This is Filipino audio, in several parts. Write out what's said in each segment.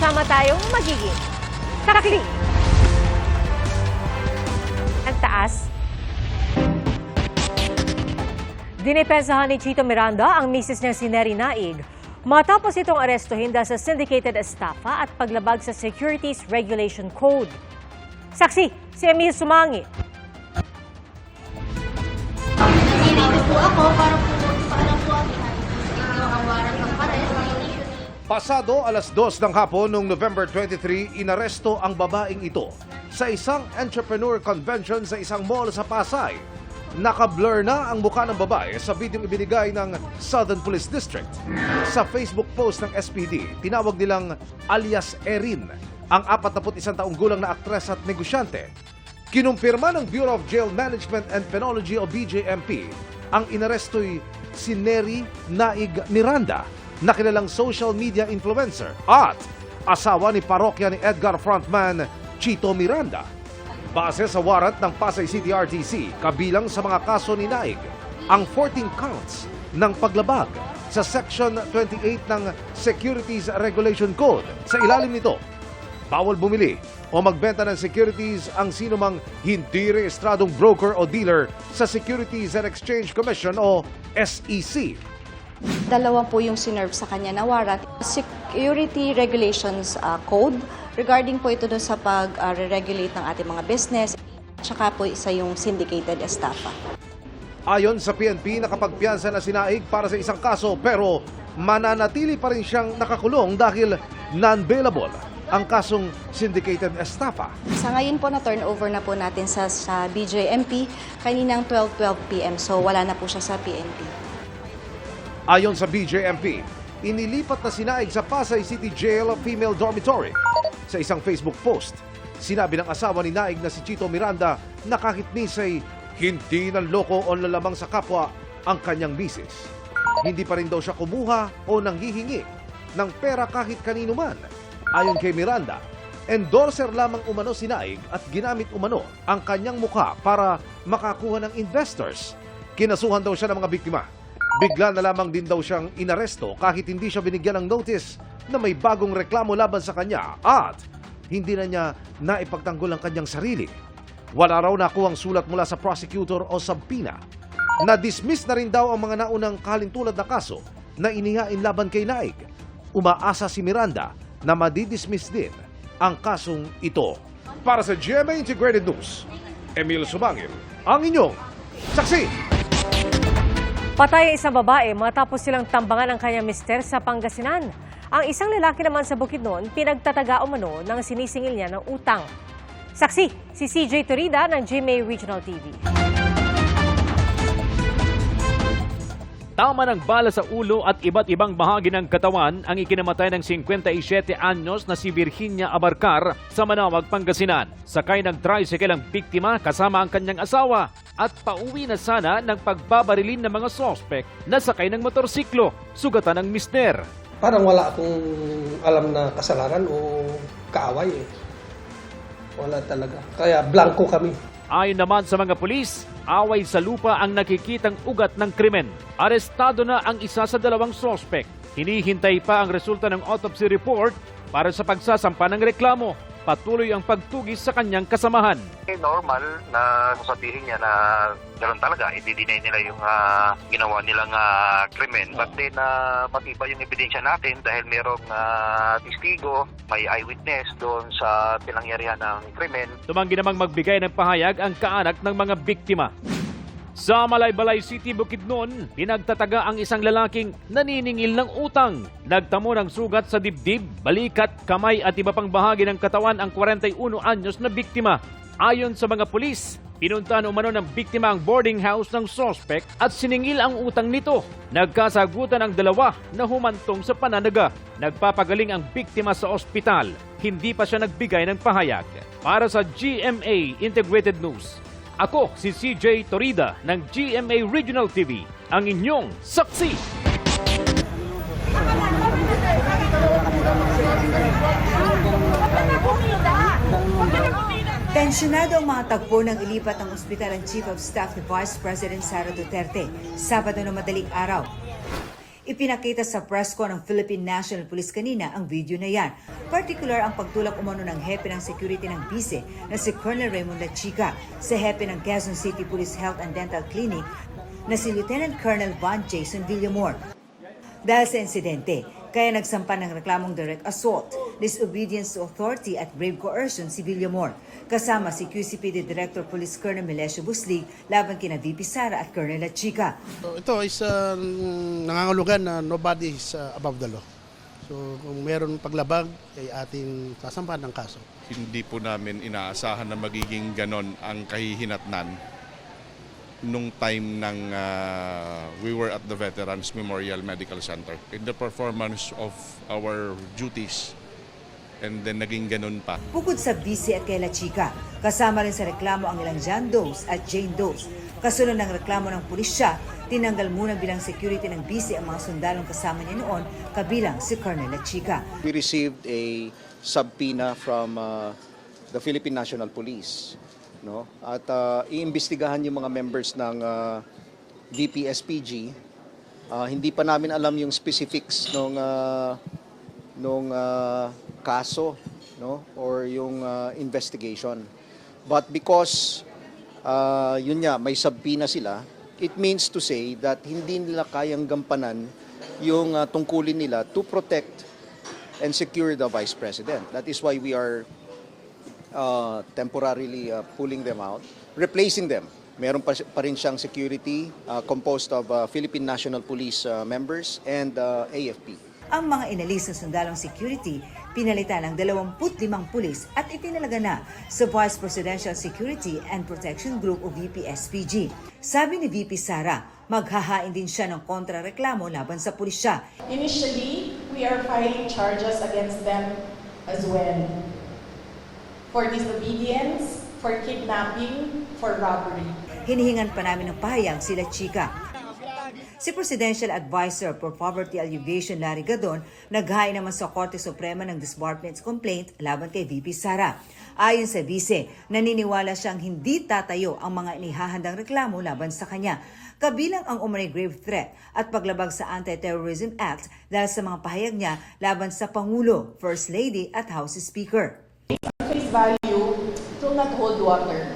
sama-sama tayong magiging karakli. Ang taas. Dinipensahan ni Chito Miranda ang misis niya si Neri Naig matapos itong arestuhin dahil sa syndicated estafa at paglabag sa Securities Regulation Code. Saksi, si Emil Sumangi. Nandito po ako para po paalam po ang awaran ng pares. Pasado alas 2 ng hapon noong November 23, inaresto ang babaeng ito sa isang entrepreneur convention sa isang mall sa Pasay. Naka-blur na ang mukha ng babae sa videong ibinigay ng Southern Police District. Sa Facebook post ng SPD, tinawag nilang alias Erin, ang 41 taong gulang na aktres at negosyante. Kinumpirma ng Bureau of Jail Management and Penology o BJMP, ang inaresto'y si Neri Naig Miranda, na kilalang social media influencer at asawa ni parokya ni Edgar frontman Chito Miranda. Base sa warrant ng Pasay City RTC, kabilang sa mga kaso ni Naig, ang 14 counts ng paglabag sa Section 28 ng Securities Regulation Code. Sa ilalim nito, bawal bumili o magbenta ng securities ang sinumang hindi rehistradong broker o dealer sa Securities and Exchange Commission o SEC. Dalawa po yung sinerve sa kanya na warrant. Security Regulations Code, regarding po ito doon sa pag-regulate ng ating mga business, tsaka po isa yung syndicated estafa. Ayon sa PNP, nakapagpiyansa na si Naig para sa isang kaso pero mananatili pa rin siyang nakakulong dahil non-bailable ang kasong syndicated estafa. Sa ngayon po na turnover na po natin sa BJMP kaninang 12:12 PM, so wala na po siya sa PNP. Ayon sa BJMP, inilipat na si Naig sa Pasay City Jail Female Dormitory. Sa isang Facebook post, sinabi ng asawa ni Naig na si Chito Miranda na kahit misay hindi nanloko o nalamang sa kapwa ang kanyang misis. Hindi pa rin daw siya kumuha o nanghihingi ng pera kahit kanino man. Ayon kay Miranda, endorser lamang umano si Naig at ginamit umano ang kanyang mukha para makakuha ng investors. Kinasuhan daw siya ng mga biktima. Bigla na lamang din daw siyang inaresto kahit hindi siya binigyan ng notice na may bagong reklamo laban sa kanya at hindi na niya naipagtanggol ang kanyang sarili. Wala raw nakuhang sulat mula sa prosecutor o subpoena. Na-dismiss na rin daw ang mga naunang kalintulad na kaso na inihain laban kay Naig. Umaasa si Miranda na madidismiss din ang kasong ito. Para sa GMA Integrated News, Emil Sumangil, ang inyong saksi. Patay ang isang babae matapos silang tambangan ang kanyang mister sa Pangasinan. Ang isang lalaki naman sa Bukidnon, pinagtataga umano ng sinisingil niya ng utang. Saksi, si CJ Torida ng GMA Regional TV. Tama ng bala sa ulo at iba't ibang bahagi ng katawan ang ikinamatay ng 57 anyos na si Virginia Abarcar sa Manawag, Pangasinan. Sakay ng tricycle ang biktima kasama ang kanyang asawa at pauwi na sana ng pagbabarilin ng mga sospek na sakay ng motorsiklo, sugatan ng mister. Parang wala akong alam na kasalanan o kaaway eh. Wala talaga. Kaya blanco kami. Ayon naman sa mga pulis, away sa lupa ang nakikitang ugat ng krimen. Arestado na ang isa sa dalawang sospek. Hinihintay pa ang resulta ng autopsy report para sa pagsasampa ng reklamo. Patuloy ang pagtugis sa kanyang kasamahan. Normal na sasabihin niya na gano'n talaga, i-deny nila yung ginawa nilang krimen. But then, matibay yung ebidensya natin dahil merong testigo, may eyewitness doon sa pinangyarihan ng krimen. Tumanggi namang magbigay ng pahayag ang kaanak ng mga biktima. Sa Malaybalay City, Bukidnon, pinagtataga ang isang lalaking naniningil ng utang. Nagtamo ng sugat sa dibdib, balikat, kamay at iba pang bahagi ng katawan ang 41 anyos na biktima. Ayon sa mga pulis, pinuntahan umano ng biktima ang boarding house ng sospek at siningil ang utang nito. Nagkasagutan ang dalawa na humantong sa pananaga. Nagpapagaling ang biktima sa ospital. Hindi pa siya nagbigay ng pahayag. Para sa GMA Integrated News, ako si CJ Torida ng GMA Regional TV, ang inyong saksi. Tensyonado ang mga tagpo ng ilipat ng ospital ang Chief of Staff ni Vice President Sara Duterte, Sabado na madaling araw. Ipinakita sa press con ng Philippine National Police kanina ang video na yan. Particular ang pagtulak umano ng hepe ng security ng bise na si Colonel Raymond Lachica sa hepe ng Quezon City Police Health and Dental Clinic na si Lieutenant Colonel Von Jason Villamor. Dahil sa insidente, kaya nagsampa ng reklamong direct assault, disobedience to authority at grave coercion si Villamor, kasama si QCPD Director Police Colonel Melesio Buslig laban kina VP Sara at Colonel Lachica. Ito is nangangulugan na nobody is above the law. So kung meron paglabag, ay ating sasampahan ng kaso. Hindi po namin inaasahan na magiging ganon ang kahihinatnan nung time ng we were at the Veterans Memorial Medical Center. In the performance of our duties, and then naging ganun pa. Bukod sa bise at kay Lachica, kasama rin sa reklamo ang ilang John Does at Jane Does. Kasunod ng reklamo ng pulisya, tinanggal muna bilang security ng bise ang mga sundalong kasama niya noon, kabilang si Colonel Lachica. We received a subpoena from the Philippine National Police, no? At iimbestigahan yung mga members ng VPSPG. Hindi pa namin alam yung specifics nung kaso, no, or yung investigation. But because yun nga, may subpoena sila, it means to say that hindi nila kayang gampanan yung tungkulin nila to protect and secure the Vice President. That is why we are temporarily pulling them out, replacing them. Meron pa rin siyang security composed of Philippine National Police members and AFP. Ang mga inalis na sundalong security, pinalitan ng 25 pulis at itinalaga na sa Vice Presidential Security and Protection Group o VPSPG. Sabi ni VP Sara, maghahain din siya ng kontrareklamo laban sa pulisya. Initially, we are filing charges against them as well. For disobedience, for kidnapping, for robbery. Hinihingan pa namin ng pahayag sila Chica. Si Presidential Advisor for Poverty Alleviation Larry Gadon naghain naman sa Korte Suprema ng disbarment complaint laban kay VP Sara. Ayon sa vice, naniniwala siyang hindi tatayo ang mga inihahandang reklamo laban sa kanya, kabilang ang umano'y grave threat at paglabag sa Anti-Terrorism Act dahil sa mga pahayag niya laban sa Pangulo, First Lady at House Speaker. Face value, it will not hold water.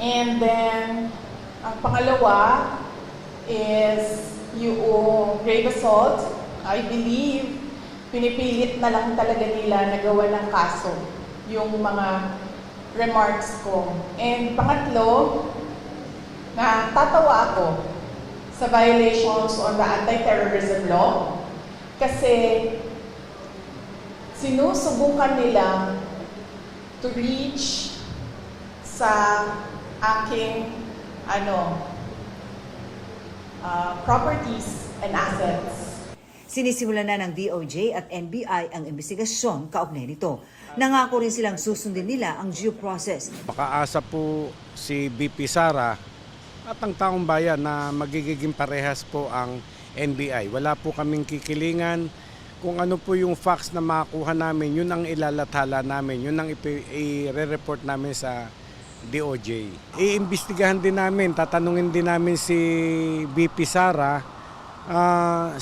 And then, ang pangalawa is yung grave assault. I believe, pinipilit na lang talaga nila na gawa ng kaso yung mga remarks ko. And pangatlo, natatawa ako sa violations on the anti-terrorism law kasi sinusubukan nila to reach sa aking properties and assets. Sinisimulan na ng DOJ at NBI ang investigasyon kaugnay nito. Nangako rin silang susundin nila ang due process. Makaasa po si VP Sara at ang taong bayan na magiging parehas po ang NBI. Wala po kaming kikilingan. Kung ano po yung facts na makuha namin, yun ang ilalathala namin, yun ang i-report namin sa DOJ. Iimbestigahan din namin, tatanungin din namin si VP Sara,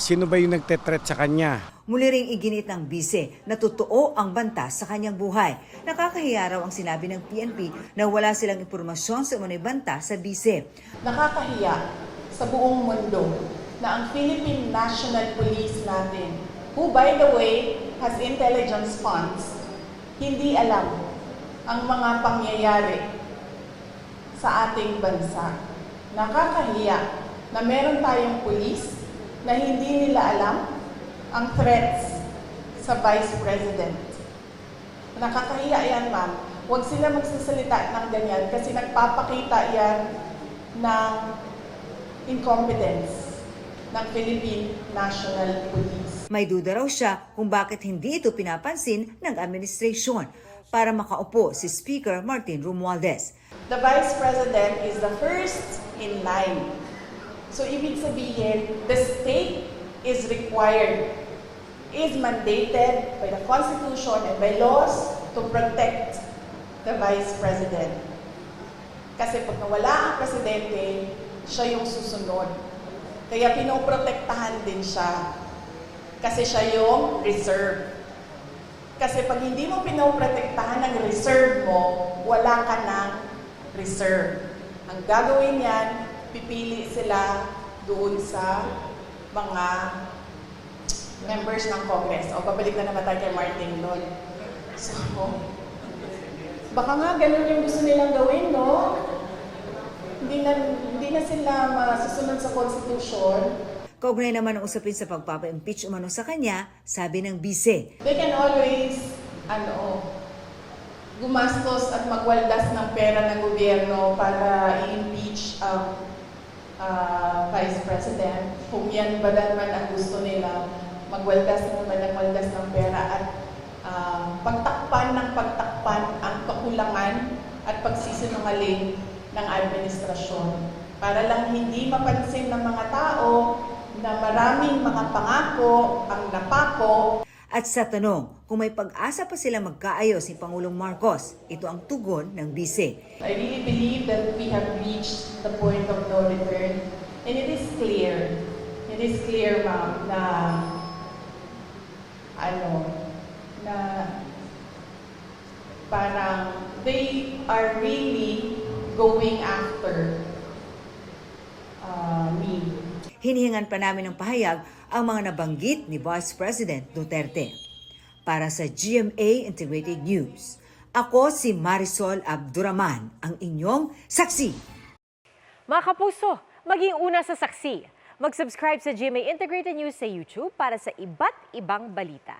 sino ba yung nagtetreat sa kanya. Muli ring iginit ng bise na totoo ang banta sa kanyang buhay. Nakakahiya raw ang sinabi ng PNP na wala silang impormasyon sa umano'y banta sa bise. Nakakahiya sa buong mundo na ang Philippine National Police natin, who by the way has intelligence funds, hindi alam ang mga pangyayari sa ating bansa. Nakakahiya na meron tayong police na hindi nila alam ang threats sa Vice President. Nakakahiya yan, ma'am. Huwag sila magsasalita ng ganyan kasi nagpapakita yan ng incompetence ng Philippine National Police. May duda raw siya kung bakit hindi ito pinapansin ng administrasyon para makaupo si Speaker Martin Romualdez. The Vice President is the first in line. So ibig sabihin, the state is required, is mandated by the Constitution and by laws to protect the Vice President. Kasi pag nawala ang Presidente, siya yung susunod Kaya pinoprotektahan din siya. Kasi siya yung reserve. Kasi pag hindi mo pinoprotektahan ang reserve mo, wala ka ng reserve. Ang gagawin yan, pipili sila doon sa mga members ng Congress. O, babalik na naman tayo kay Martin doon. So, baka nga ganun yung gusto nilang gawin, no? Hindi na sila masusunod sa Constitution. Kaugnay naman ang usapin sa pagpapa-impeach umano sa kanya, sabi ng bise. They can always, gumastos at magwaldas ng pera ng gobyerno para i-impeach ang Vice President. Kung yan ba naman ang gusto nila, magwaldas ng pera at pagtakpan ang kakulangan at pagsisinungaling ng administrasyon. Para lang hindi mapansin ng mga tao na maraming mga pangako ang napako. At sa tanong kung may pag-asa pa sila magkaayos ni Pangulong Marcos, ito ang tugon ng bise. I really believe that we have reached the point of no return. And it is clear, ma'am, na parang they are really going after me. Hinihingan pa namin ng pahayag ang mga nabanggit ni Vice President Duterte. Para sa GMA Integrated News, ako si Marisol Abduraman, ang inyong saksi. Mga kapuso, maging una sa saksi. Mag-subscribe sa GMA Integrated News sa YouTube para sa iba't ibang balita.